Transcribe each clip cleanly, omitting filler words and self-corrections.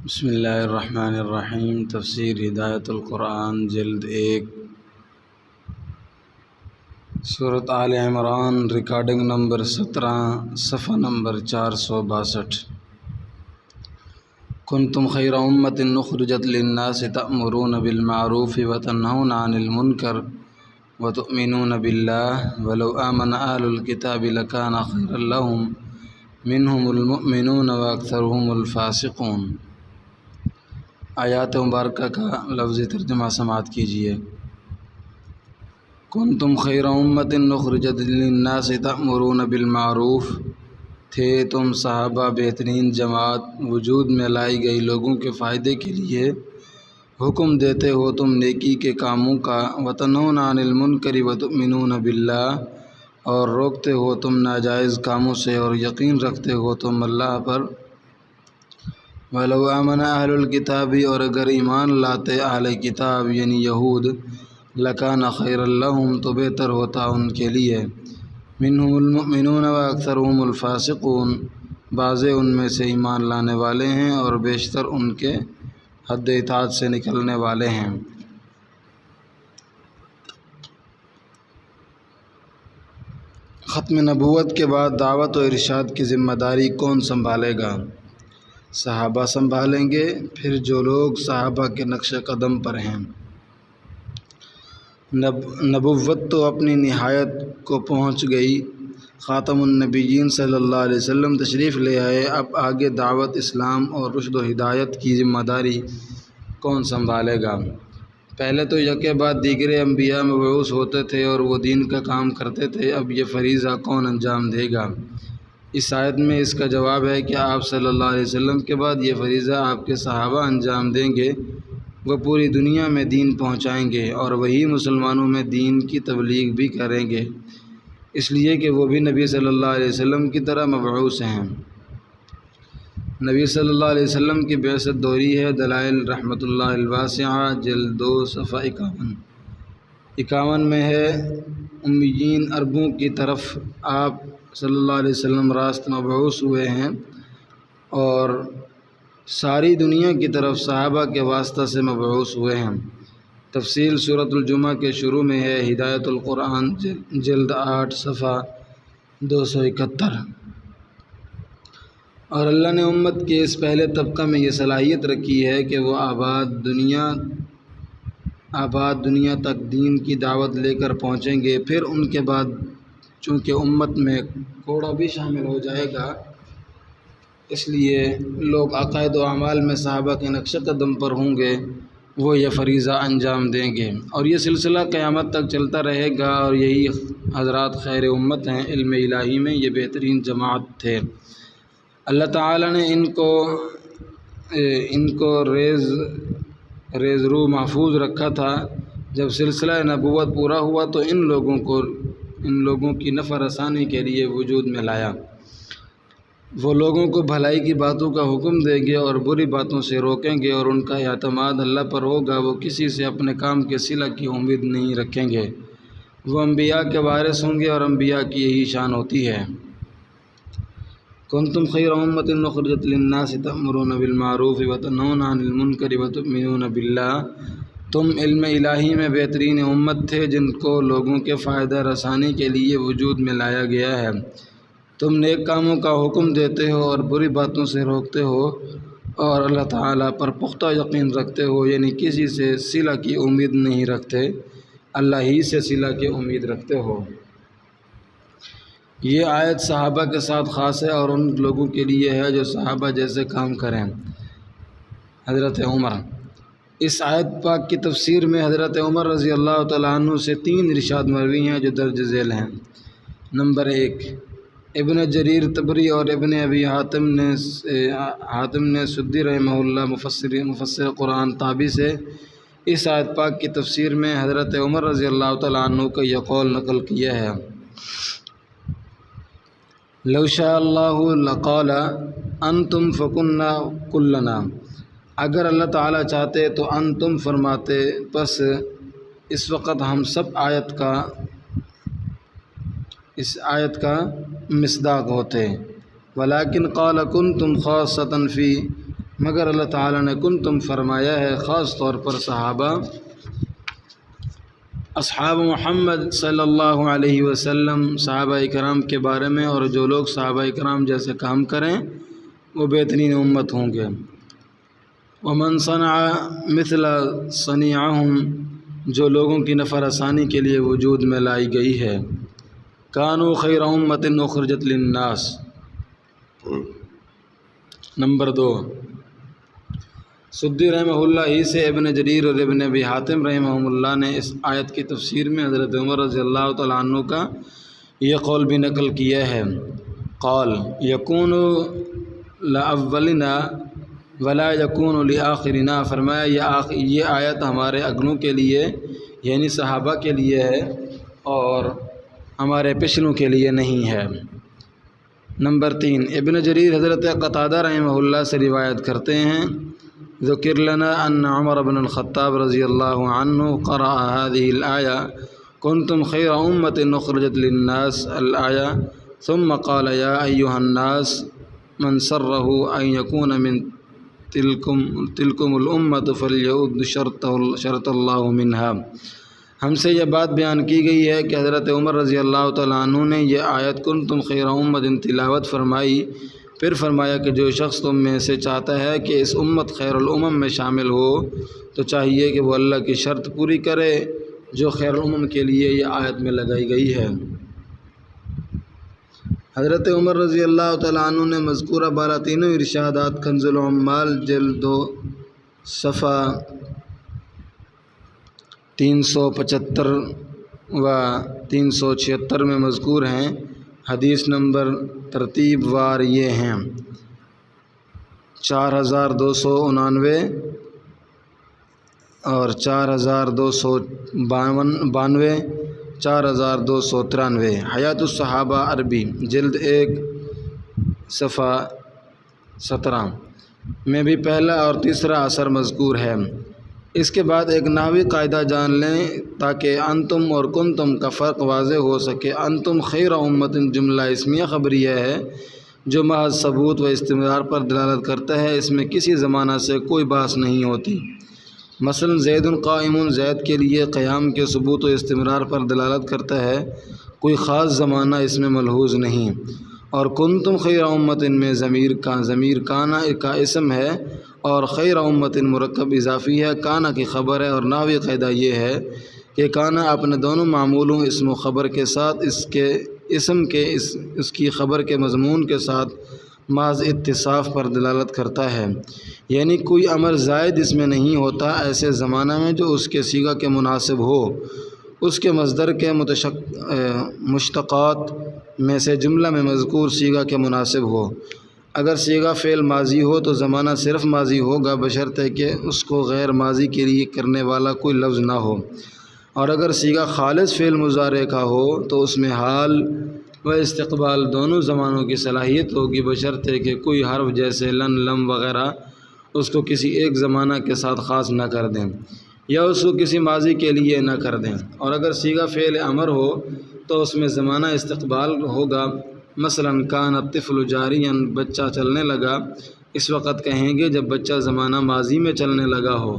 بسم اللہ الرحمن الرحیم۔ تفسیر ہدایت القرآن جلد 1 سورۃ آل عمران، ریکارڈنگ نمبر 17، صفحہ نمبر 462۔ کنتم خیر امۃ اخرجت للناس تأمرون بالمعروف وتنہون عن المنکر وتؤمنون باللہ ولو آمن اہل الکتاب لکان خیرا لہم منہم المؤمنون واکثرہم الفاسقون۔ آیات مبارکہ کا لفظی ترجمہ سماعت کیجیے۔ کنتم خیر امۃ اخرجت للناس تأمرون بالمعروف، تھے تم صحابہ بہترین جماعت وجود میں لائی گئی لوگوں کے فائدے کے لیے، حکم دیتے ہو تم نیکی کے کاموں کا، وتنہون عن المنکر وتؤمنون باللہ، اور روکتے ہو تم ناجائز کاموں سے اور یقین رکھتے ہو تم اللہ پر۔ وَلَوْ آمَنَ أَهْلُ الْكِتَابِ، اور اگر ایمان لاتے اہل کتاب یعنی یہود، لَكَانَ خَيْرًا لَهُمْ، تو بہتر ہوتا ان کے لیے، مِنْهُمُ الْمُؤْمِنُونَ وَأَكْثَرُهُمُ الْفَاسِقُونَ، بعضے ان میں سے ایمان لانے والے ہیں اور بیشتر ان کے حد اطاعت سے نکلنے والے ہیں۔ ختم نبوت کے بعد دعوت و ارشاد کی ذمہ داری کون سنبھالے گا؟ صحابہ سنبھالیں گے، پھر جو لوگ صحابہ کے نقش قدم پر ہیں۔ نبوت تو اپنی نہایت کو پہنچ گئی، خاتم النبیین صلی اللہ علیہ وسلم تشریف لے آئے، اب آگے دعوت اسلام اور رشد و ہدایت کی ذمہ داری کون سنبھالے گا؟ پہلے تو یکے بعد دیگر انبیاء مبعوث ہوتے تھے اور وہ دین کا کام کرتے تھے، اب یہ فریضہ کون انجام دے گا؟ اس آیت میں اس کا جواب ہے کہ آپ صلی اللہ علیہ وسلم کے بعد یہ فریضہ آپ کے صحابہ انجام دیں گے، وہ پوری دنیا میں دین پہنچائیں گے اور وہی مسلمانوں میں دین کی تبلیغ بھی کریں گے، اس لیے کہ وہ بھی نبی صلی اللہ علیہ وسلم کی طرح مبعوث ہیں۔ نبی صلی اللہ علیہ وسلم کی بعثت دوری ہے۔ دلائل رحمۃ اللہ الواسعہ، جلد 2، صفحہ 51 میں ہے، امیین عربوں کی طرف آپ صلی اللہ علیہ وسلم راست مبعوث ہوئے ہیں اور ساری دنیا کی طرف صحابہ کے واسطہ سے مبعوث ہوئے ہیں۔ تفصیل سورۃ الجمعہ کے شروع میں ہے، ہدایت القرآن جلد 8، صفحہ 271۔ اور اللہ نے امت کے اس پہلے طبقہ میں یہ صلاحیت رکھی ہے کہ وہ آباد دنیا تک دین کی دعوت لے کر پہنچیں گے، پھر ان کے بعد چونکہ امت میں کوڑا بھی شامل ہو جائے گا، اس لیے لوگ عقائد و اعمال میں صحابہ کے نقش قدم پر ہوں گے، وہ یہ فریضہ انجام دیں گے اور یہ سلسلہ قیامت تک چلتا رہے گا، اور یہی حضرات خیر امت ہیں۔ علم الہی میں یہ بہترین جماعت تھے۔ اللہ تعالیٰ نے ان کو ریز رو محفوظ رکھا تھا۔ جب سلسلہ نبوت پورا ہوا تو ان لوگوں کی نفع رسانی کے لیے وجود میں لایا۔ وہ لوگوں کو بھلائی کی باتوں کا حکم دیں گے اور بری باتوں سے روکیں گے، اور ان کا اعتماد اللہ پر ہوگا، وہ کسی سے اپنے کام کے صلہ کی امید نہیں رکھیں گے۔ وہ انبیاء کے وارث ہوں گے اور انبیاء کی یہی شان ہوتی ہے۔ کنتم خیر امۃ اخرجت للناس تأمرون بالمعروف وتنہون عن المنکر وتؤمنون باللہ، تم علم الہی میں بہترین امت تھے جن کو لوگوں کے فائدہ رسانی کے لیے وجود میں لایا گیا ہے۔ تم نیک کاموں کا حکم دیتے ہو اور بری باتوں سے روکتے ہو اور اللہ تعالیٰ پر پختہ یقین رکھتے ہو، یعنی کسی سے صلہ کی امید نہیں رکھتے، اللہ ہی سے صلہ کی امید رکھتے ہو۔ یہ آیت صحابہ کے ساتھ خاص ہے اور ان لوگوں کے لیے ہے جو صحابہ جیسے کام کریں۔ حضرت عمر، اس آیت پاک کی تفسیر میں حضرت عمر رضی اللہ تعالیٰ عنہ سے 3 ارشاد مروی ہیں جو درج ذیل ہیں۔ نمبر 1، ابن جریر طبری اور ابن ابی حاتم نے سدی رحمہ اللہ مفسر قرآن تابی سے اس آیت پاک کی تفسیر میں حضرت عمر رضی اللہ تعالیٰ عنہ کا یہ قول نقل کیا ہے، لو شاء اللہ لقال انتم فکنا کلنا، اگر اللہ تعالیٰ چاہتے تو انتم فرماتے، پس اس وقت ہم سب اس آیت کا مصداق ہوتے، ولیکن قال کنتم خاصۃ فی مگر اللہ تعالیٰ نے کنتم فرمایا ہے خاص طور پر صحابہ اصحاب محمد صلی اللہ علیہ وسلم صحابہ کرام کے بارے میں، اور جو لوگ صحابہ کرام جیسے کام کریں وہ بہترین امت ہوں گے۔ ومن صنع مثل صنیعہم، جو لوگوں کی نفع رسانی کے لیے وجود میں لائی گئی ہے، کانوا خیر امت اخرجت للناس۔ نمبر 2، سدی رحمہ اللہ ہی سے ابن جریر اور ابن ابی حاتم رحمہ اللہ نے اس آیت کی تفسیر میں حضرت عمر رضی اللہ تعالیٰ عنہ کا یہ قول بھی نقل کیا ہے۔ قال یکون لاولنا ولا یکون لآخرنا، فرمایا یہ آیت ہمارے اگلوں کے لیے یعنی صحابہ کے لیے ہے اور ہمارے پچھلوں کے لیے نہیں ہے۔ نمبر 3، ابن جریر حضرت قتادہ رحمہ اللہ سے روایت کرتے ہیں، ذکر لنا ان عمر بن الخطاب رضی اللہ عنہ قرأ هذه الآية کنتم خیر امت اخرجت للناس الآية ثم قال یا ایہا الناس من سرہ ان یکون من تلکم الامت فلیعد شرط اللہ منها۔ ہم سے یہ بات بیان کی گئی ہے کہ حضرت عمر رضی اللہ تعالیٰ عنہ نے یہ آیت کنتم خیر امت تلاوت فرمائی، پھر فرمایا کہ جو شخص تم میں سے چاہتا ہے کہ اس امت خیر الامم میں شامل ہو تو چاہیے کہ وہ اللہ کی شرط پوری کرے جو خیر الامم کے لیے یہ آیت میں لگائی گئی ہے۔ حضرت عمر رضی اللہ تعالیٰ عنہ نے مذکورہ بالا تینوں ارشادات کنز العمال جلد 2 صفحہ 375 و 376 میں مذکور ہیں۔ حدیث نمبر ترتیب وار یہ ہیں: 4299 اور 4292 4293۔ حیات الصحابہ عربی جلد 1 صفحہ 17 میں بھی پہلا اور تیسرا اثر مذکور ہے۔ اس کے بعد ایک نحوی قاعدہ جان لیں تاکہ انتم اور کنتم کا فرق واضح ہو سکے۔ انتم خیر امت جملہ اسمیہ خبریہ ہے جو محض ثبوت و استمرار پر دلالت کرتا ہے، اس میں کسی زمانہ سے کوئی بحث نہیں ہوتی۔ مثلا زید قائم، زید کے لیے قیام کے ثبوت و استمرار پر دلالت کرتا ہے، کوئی خاص زمانہ اس میں ملحوظ نہیں۔ اور کنتم خیر امت میں ضمیر کانا کا اسم ہے اور خیر امت مرکب اضافی ہے، کانا کی خبر ہے، اور نحوی قاعدہ یہ ہے کہ کانا اپنے دونوں معمولوں اسم و خبر کے ساتھ اس کے اسم کے اس کی خبر کے مضمون کے ساتھ محض اتصاف پر دلالت کرتا ہے، یعنی کوئی امر زائد اس میں نہیں ہوتا ایسے زمانہ میں جو اس کے صیغہ کے مناسب ہو، اس کے مصدر کے مشتقات میں سے جملہ میں مذکور صیغہ کے مناسب ہو۔ اگر صیغہ فعل ماضی ہو تو زمانہ صرف ماضی ہوگا بشرطے کہ اس کو غیر ماضی کے لیے کرنے والا کوئی لفظ نہ ہو، اور اگر صیغہ خالص فعل مضارع کا ہو تو اس میں حال و استقبال دونوں زمانوں کی صلاحیت ہوگی بشرطے کہ کوئی حرف جیسے لن، لم وغیرہ اس کو کسی ایک زمانہ کے ساتھ خاص نہ کر دیں یا اس کو کسی ماضی کے لیے نہ کر دیں۔ اور اگر صیغہ فعل امر ہو تو اس میں زمانہ استقبال ہوگا، مثلا کان الطفل جاریا، بچہ چلنے لگا، اس وقت کہیں گے جب بچہ زمانہ ماضی میں چلنے لگا ہو،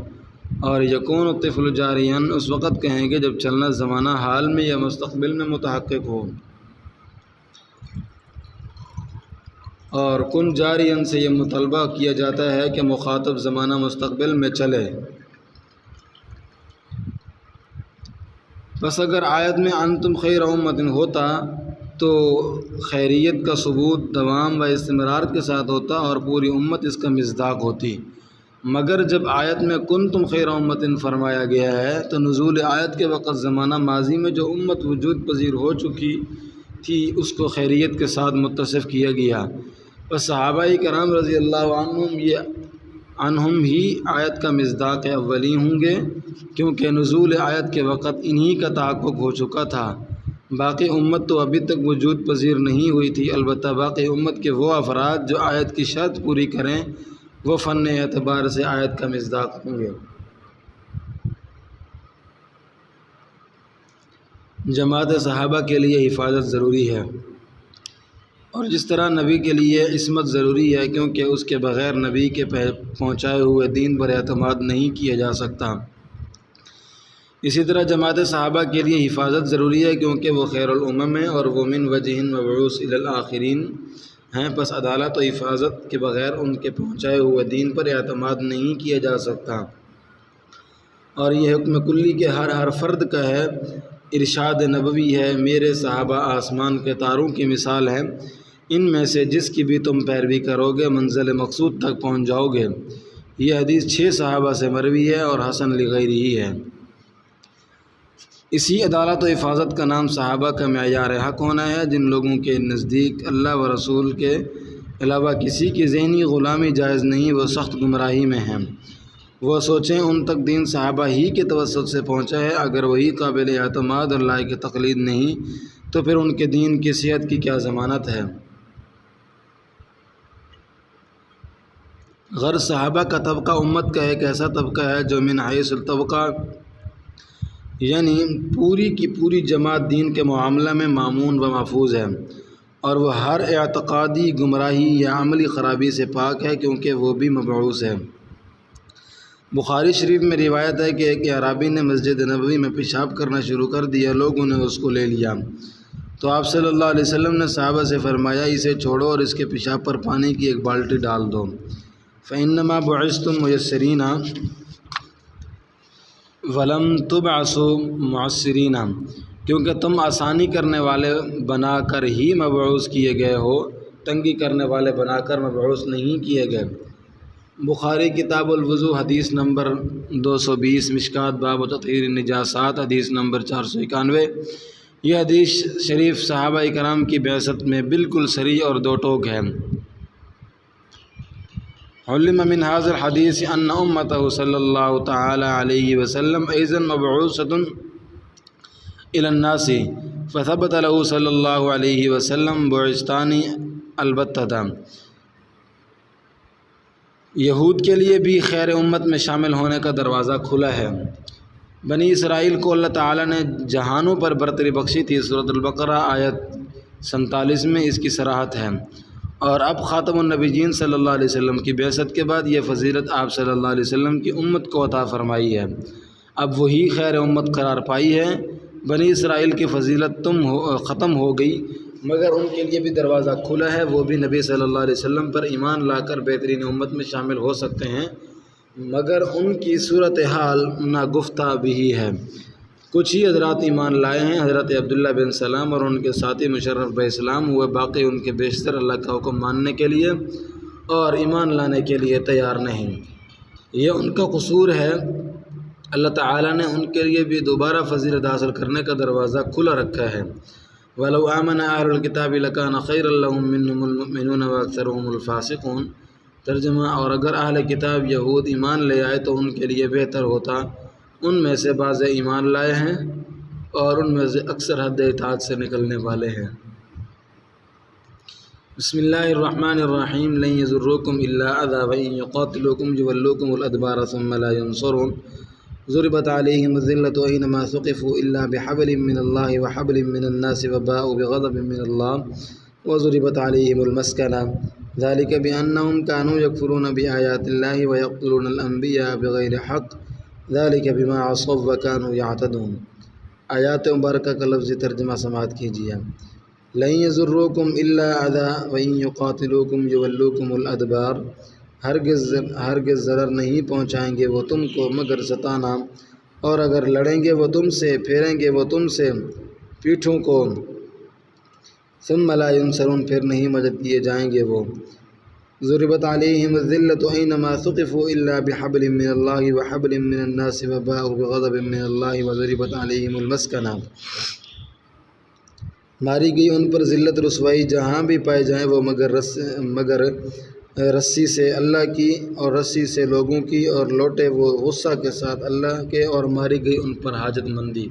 اور یکون الطفل جاریا اس وقت کہیں گے جب چلنا زمانہ حال میں یا مستقبل میں متحقق ہو۔ اور کن جارین سے یہ مطالبہ کیا جاتا ہے کہ مخاطب زمانہ مستقبل میں چلے۔ بس اگر آیت میں انتم خیر امت ہوتا تو خیریت کا ثبوت دوام و استمرار کے ساتھ ہوتا اور پوری امت اس کا مصداق ہوتی، مگر جب آیت میں کنتم خیر امت فرمایا گیا ہے تو نزول آیت کے وقت زمانہ ماضی میں جو امت وجود پذیر ہو چکی تھی اس کو خیریت کے ساتھ متصف کیا گیا۔ بس صحابہ کرام رضی اللہ عنہم ہی آیت کا مصداق اولی ہوں گے، کیونکہ نزول آیت کے وقت انہی کا تحقق ہو چکا تھا، باقی امت تو ابھی تک وجود پذیر نہیں ہوئی تھی۔ البتہ باقی امت کے وہ افراد جو آیت کی شرط پوری کریں وہ فن اعتبار سے آیت کا مصداق ہوں گے۔ جماعت صحابہ کے لیے حفاظت ضروری ہے، اور جس طرح نبی کے لیے عصمت ضروری ہے کیونکہ اس کے بغیر نبی کے پہنچائے ہوئے دین پر اعتماد نہیں کیا جا سکتا، اسی طرح جماعت صحابہ کے لیے حفاظت ضروری ہے کیونکہ وہ خیر الامم ہیں اور وہ من وجہ مبعوث الی الآخرین ہیں، پس عدالت و حفاظت کے بغیر ان کے پہنچائے ہوئے دین پر اعتماد نہیں کیا جا سکتا۔ اور یہ حکم کلی کے ہر فرد کا ہے، ارشاد نبوی ہے، میرے صحابہ آسمان کے تاروں کی مثال ہیں، ان میں سے جس کی بھی تم پیروی کرو گے منزل مقصود تک پہنچ جاؤ گے۔ یہ حدیث 6 صحابہ سے مروی ہے اور حسن لغیرہ ہے۔ اسی عدالت و حفاظت کا نام صحابہ کا معیار حق ہونا ہے، جن لوگوں کے نزدیک اللہ و رسول کے علاوہ کسی کی ذہنی غلامی جائز نہیں، وہ سخت گمراہی میں ہیں۔ وہ سوچیں ان تک دین صحابہ ہی کے توسط سے پہنچا ہے، اگر وہی قابل اعتماد اور لائق تقلید نہیں تو پھر ان کے دین کی صحت کی کیا ضمانت ہے؟ غرض صحابہ کا طبقہ امت کا ایک ایسا طبقہ ہے جو من حیث الطبقہ یعنی پوری کی پوری جماعت دین کے معاملہ میں مامون و محفوظ ہے، اور وہ ہر اعتقادی گمراہی یا عملی خرابی سے پاک ہے کیونکہ وہ بھی مبعوث ہے۔ بخاری شریف میں روایت ہے کہ ایک اعرابی نے مسجد نبوی میں پیشاب کرنا شروع کر دیا، لوگوں نے اس کو لے لیا تو آپ صلی اللہ علیہ وسلم نے صحابہ سے فرمایا اسے چھوڑو اور اس کے پیشاب پر پانی کی ایک بالٹی ڈال دو، فإنما بعثتم میسرین ولم تبعثوا معسرین، کیونکہ تم آسانی کرنے والے بنا کر ہی مبعوث کیے گئے ہو، تنگی کرنے والے بنا کر مبعوث نہیں کیے گئے۔ بخاری کتاب الوضو حدیث نمبر 220، مشکات باب تطہیر النجاسات حدیث نمبر 491۔ یہ حدیث شریف صحابہ کرام کی بعثت میں بالکل صریح اور دو ٹوک ہے۔ علم من هذا الحدیث ان امته صلی اللہ تعالی علیہ وسلم ایضا مبعوثۃ الی الناس، فثبت له صلی اللہ علیہ وسلم بعثتان البتہ۔ یہود کے لیے بھی خیر امت میں شامل ہونے کا دروازہ کھلا ہے۔ بنی اسرائیل کو اللہ تعالیٰ نے جہانوں پر برتری بخشی تھی، سورۃ البقرہ آیت 47 میں اس کی صراحت ہے، اور اب خاتم النبیین صلی اللہ علیہ وسلم کی بعثت کے بعد یہ فضیلت آپ صلی اللہ علیہ وسلم کی امت کو عطا فرمائی ہے، اب وہی خیر امت قرار پائی ہے۔ بنی اسرائیل کی فضیلت ختم ہو گئی، مگر ان کے لیے بھی دروازہ کھلا ہے، وہ بھی نبی صلی اللہ علیہ وسلم پر ایمان لا کر بہترین امت میں شامل ہو سکتے ہیں، مگر ان کی صورتحال ناگفتہ بھی ہے۔ کچھ ہی حضرات ایمان لائے ہیں، حضرت عبداللہ بن سلام اور ان کے ساتھی مشرف بن اسلام ہوئے، باقی ان کے بیشتر اللہ کا حکم ماننے کے لیے اور ایمان لانے کے لیے تیار نہیں۔ یہ ان کا قصور ہے، اللہ تعالیٰ نے ان کے لیے بھی دوبارہ فضیلت حاصل کرنے کا دروازہ کھلا رکھا ہے۔ وَلَوْ آمَنَ أَهْلُ الْكِتَابِ لَكَانَ خَيْرًا لَهُم مِّنْهُمُ الْمُؤْمِنُونَ وَأَكْثَرُهُمُ الْفَاسِقُونَ۔ ترجمہ، اور اگر اہل کتاب یہود ایمان لے آئے تو ان کے لیے بہتر ہوتا، ان میں سے بعض ایمان لائے ہیں اور ان میں سے اکثر حد اطاعت سے نکلنے والے ہیں۔ بسم اللہ الرحمن الرحیم۔ لن یضرکم الا اذی وان یقاتلوکم یولوکم الادبار ثم لا ینصرون۔ ضربت علیہم الذلۃ اینما ثقفوا الا بحبل من اللہ وحبل من الناس وباءوا بغضب من اللہ وضربت علیہم المسکنہ ذلک بانہم کانوا یکفرون بآیات اللہ ویقتلون الانبیاء بغیر حق ذلک بما عصوا وکانوا یعتدون۔ آیات مبارکہ کا لفظی ترجمہ سماعت کیجیے۔ لن یضرکم الا اذی وان یقاتلوکم یولوکم الادبار، ہرگز ضرر نہیں پہنچائیں گے وہ تم کو مگر ستانا، اور اگر لڑیں گے وہ تم سے، پھیریں گے وہ تم سے پیٹھوں کو، ثم لا ینصرون، پھر نہیں مدد کیے جائیں گے وہ۔ ضربت علیہم الذلۃ اینما ثقفوا الا بحبل من اللہ وحبل من الناس وباءوا بغضب من اللہ وضربت علیہم المسکنہ۔ ماری گئی ان پر ذلت رسوائی جہاں بھی پائے جائیں وہ مگر رسی سے اللہ کی اور رسی سے لوگوں کی، اور لوٹے وہ غصہ کے ساتھ اللہ کے، اور ماری گئی ان پر حاجت مندی۔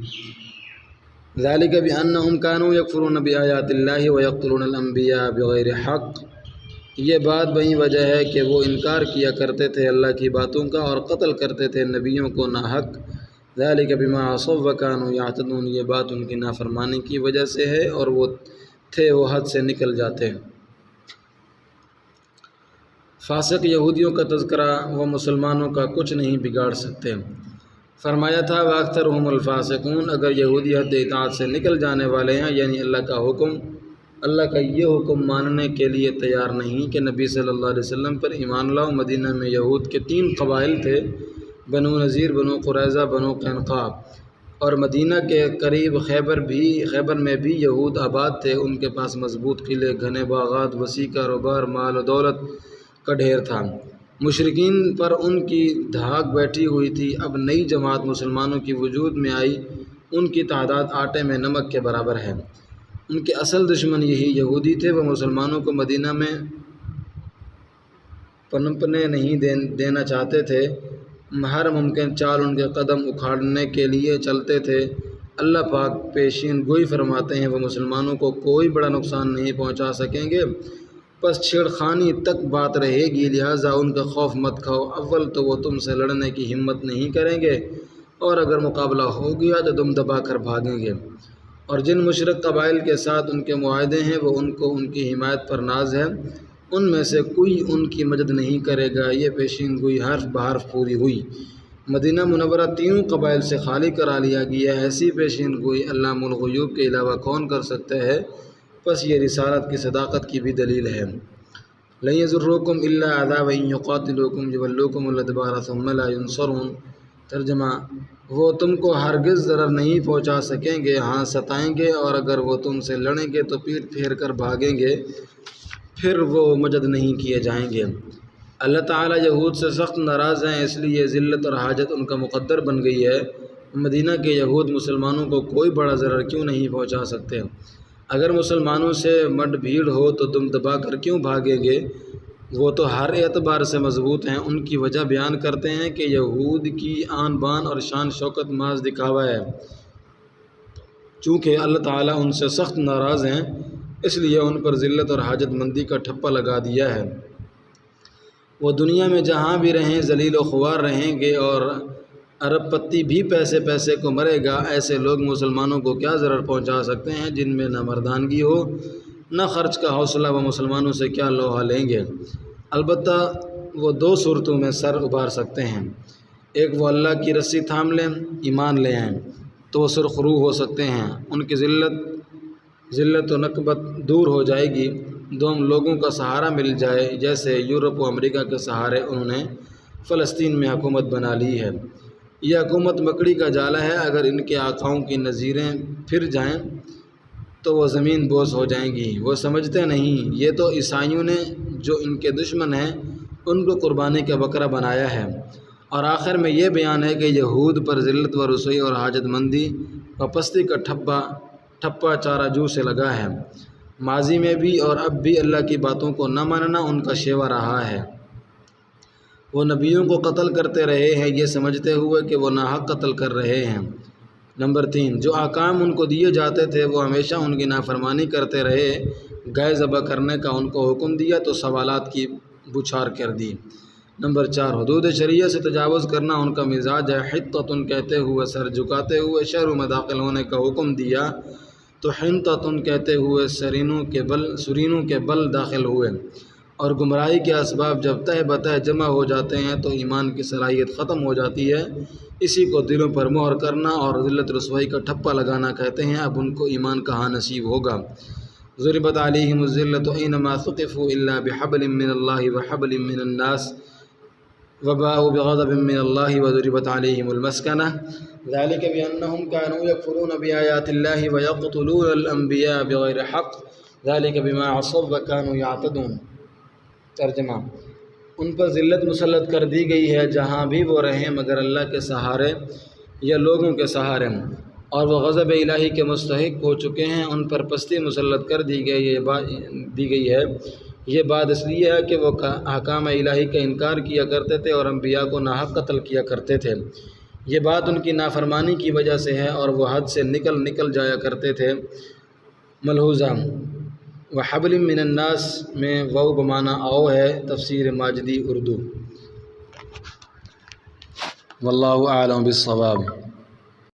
ذالک بانہم کانوا یکفرون بآیات اللہ ویقتلون الانبیاء بغیر حق، یہ بات وہی وجہ ہے کہ وہ انکار کیا کرتے تھے اللہ کی باتوں کا اور قتل کرتے تھے نبیوں کو ناحق۔ ذالک بما عصوا وکانوا یعتدون، یہ بات ان کی نافرمانی کی وجہ سے ہے اور وہ حد سے نکل جاتے ہیں۔ فاسق یہودیوں کا تذکرہ وہ مسلمانوں کا کچھ نہیں بگاڑ سکتے۔ فرمایا تھا وَأَكْثَرُهُمُ الْفَاسِقُونَ، اگر یہودی حد اطاعت سے نکل جانے والے ہیں، یعنی اللہ کا یہ حکم ماننے کے لیے تیار نہیں کہ نبی صلی اللہ علیہ وسلم پر ایمان لاؤ۔ مدینہ میں یہود کے 3 قبائل تھے، بنو نذیر، بنو قریظہ، بنو قینقاع، اور مدینہ کے قریب خیبر میں بھی یہود آباد تھے۔ ان کے پاس مضبوط قلعے، گھنے باغات، وسیع کاروبار، مال و دولت کا ڈھیر تھا۔ مشرکین پر ان کی دھاک بیٹھی ہوئی تھی۔ اب نئی جماعت مسلمانوں کی وجود میں آئی، ان کی تعداد آٹے میں نمک کے برابر ہے۔ ان کے اصل دشمن یہی یہودی تھے۔ وہ مسلمانوں کو مدینہ میں پنپنے نہیں دینا چاہتے تھے، ہر ممکن چال ان کے قدم اکھاڑنے کے لیے چلتے تھے۔ اللہ پاک پیشین گوئی فرماتے ہیں وہ مسلمانوں کو کوئی بڑا نقصان نہیں پہنچا سکیں گے، بس چھیڑخانی تک بات رہے گی، لہٰذا ان کا خوف مت کھاؤ۔ اول تو وہ تم سے لڑنے کی ہمت نہیں کریں گے، اور اگر مقابلہ ہو گیا تو تم دبا کر بھاگیں گے۔ اور جن مشرک قبائل کے ساتھ ان کے معاہدے ہیں وہ ان کو ان کی حمایت پر ناز ہے، ان میں سے کوئی ان کی مدد نہیں کرے گا۔ یہ پیشین گوئی حرف بحرف پوری ہوئی۔ مدینہ منورہ 3 قبائل سے خالی کرا لیا گیا۔ ایسی پیشین گوئی علام الغیوب کے علاوہ کون کر سکتے ہے؟ پس یہ رسالت کی صداقت کی بھی دلیل ہے۔ لَن يَضُرُّوكُمْ إِلَّا أَذًى وَإِن يُقَاتِلُوكُمْ يُوَلُّوكُمُ الْأَدْبَارَ ثُمَّ لَا يُنصَرُونَ۔ ترجمہ: وہ تم کو ہرگز ضرر نہیں پہنچا سکیں گے، ہاں ستائیں گے، اور اگر وہ تم سے لڑیں گے تو پیٹ پھیر کر بھاگیں گے، پھر وہ مدد نہیں کیے جائیں گے۔ اللہ تعالیٰ یہود سے سخت ناراض ہیں، اس لیے ذلت اور حاجت ان کا مقدر بن گئی ہے۔ مدینہ کے یہود مسلمانوں کو کوئی بڑا ضرر کیوں نہیں پہنچا سکتے؟ اگر مسلمانوں سے مڈ بھیڑ ہو تو تم دبا کر کیوں بھاگیں گے؟ وہ تو ہر اعتبار سے مضبوط ہیں۔ ان کی وجہ بیان کرتے ہیں کہ یہود کی آن بان اور شان شوکت محض دکھاوا ہے۔ چونکہ اللہ تعالیٰ ان سے سخت ناراض ہیں، اس لیے ان پر ذلت اور حاجت مندی کا ٹھپا لگا دیا ہے۔ وہ دنیا میں جہاں بھی رہیں ذلیل و خوار رہیں گے، اور ارب پتی بھی پیسے کو مرے گا۔ ایسے لوگ مسلمانوں کو کیا ضرر پہنچا سکتے ہیں جن میں نہ مردانگی ہو نہ خرچ کا حوصلہ؟ وہ مسلمانوں سے کیا لوہا لیں گے؟ البتہ وہ 2 صورتوں میں سر ابھار سکتے ہیں۔ ایک، وہ اللہ کی رسی تھام لیں، ایمان لے آئیں تو وہ سرخرو ہو سکتے ہیں، ان کی ذلت و نکبت دور ہو جائے گی۔ دوم، لوگوں کا سہارا مل جائے، جیسے یورپ و امریکہ کے سہارے انہوں نے فلسطین میں حکومت بنا لی ہے۔ یہ حکومت مکڑی کا جالا ہے، اگر ان کے آقاؤں کی نظیریں پھر جائیں تو وہ زمین بوس ہو جائیں گی۔ وہ سمجھتے نہیں، یہ تو عیسائیوں نے جو ان کے دشمن ہیں ان کو قربانی کا بکرا بنایا ہے۔ اور آخر میں یہ بیان ہے کہ یہود پر ذلت و رسوائی اور حاجت مندی و پستی کا ٹھپا چارہ جو سے لگا ہے۔ ماضی میں بھی اور اب بھی اللہ کی باتوں کو نہ ماننا ان کا شیوا رہا ہے۔ وہ نبیوں کو قتل کرتے رہے ہیں یہ سمجھتے ہوئے کہ وہ ناحق قتل کر رہے ہیں۔ نمبر 3، جو احکام ان کو دیے جاتے تھے وہ ہمیشہ ان کی نافرمانی کرتے رہے۔ گائے ذبح کرنے کا ان کو حکم دیا تو سوالات کی بچھار کر دی۔ نمبر 4، حدود شریعہ سے تجاوز کرنا ان کا مزاج ہے۔ حطۃ کہتے ہوئے سر جھکاتے ہوئے شہروں میں داخل ہونے کا حکم دیا تو حنطۃ کہتے ہوئے سرینوں کے بل داخل ہوئے۔ اور گمراہی کے اسباب جب تہ بتہ جمع ہو جاتے ہیں تو ایمان کی صلاحیت ختم ہو جاتی ہے۔ اسی کو دلوں پر مہر کرنا اور ذلت رسوائی کا ٹھپا لگانا کہتے ہیں۔ اب ان کو ایمان کہاں نصیب ہوگا؟ ضربت علیہم الذلۃ اینما ثقفوا الا بحبل من اللہ وحبل من الناس وباءوا بغضب من اللہ وضربت علیہم المسکنہ ذلک بانہم کانوا یکفرون بآیات اللہ ویقتلون الانبیاء بغیر حق ذلک بما عصوا وکانوا یعتدون۔ ترجمہ: ان پر ذلت مسلط کر دی گئی ہے جہاں بھی وہ رہیں مگر اللہ کے سہارے یا لوگوں کے سہارے، اور وہ غضب الہی کے مستحق ہو چکے ہیں۔ ان پر پستی مسلط کر دی گئی ہے۔ یہ بات اس لیے ہے کہ وہ احکام الہی کا انکار کیا کرتے تھے اور انبیاء کو ناحق قتل کیا کرتے تھے۔ یہ بات ان کی نافرمانی کی وجہ سے ہے اور وہ حد سے نکل جایا کرتے تھے۔ ملحوظہ: وحبل من الناس میں واو بمعنی او ہے۔ تفسیر ماجدی اردو۔ واللہ اعلم بالصواب۔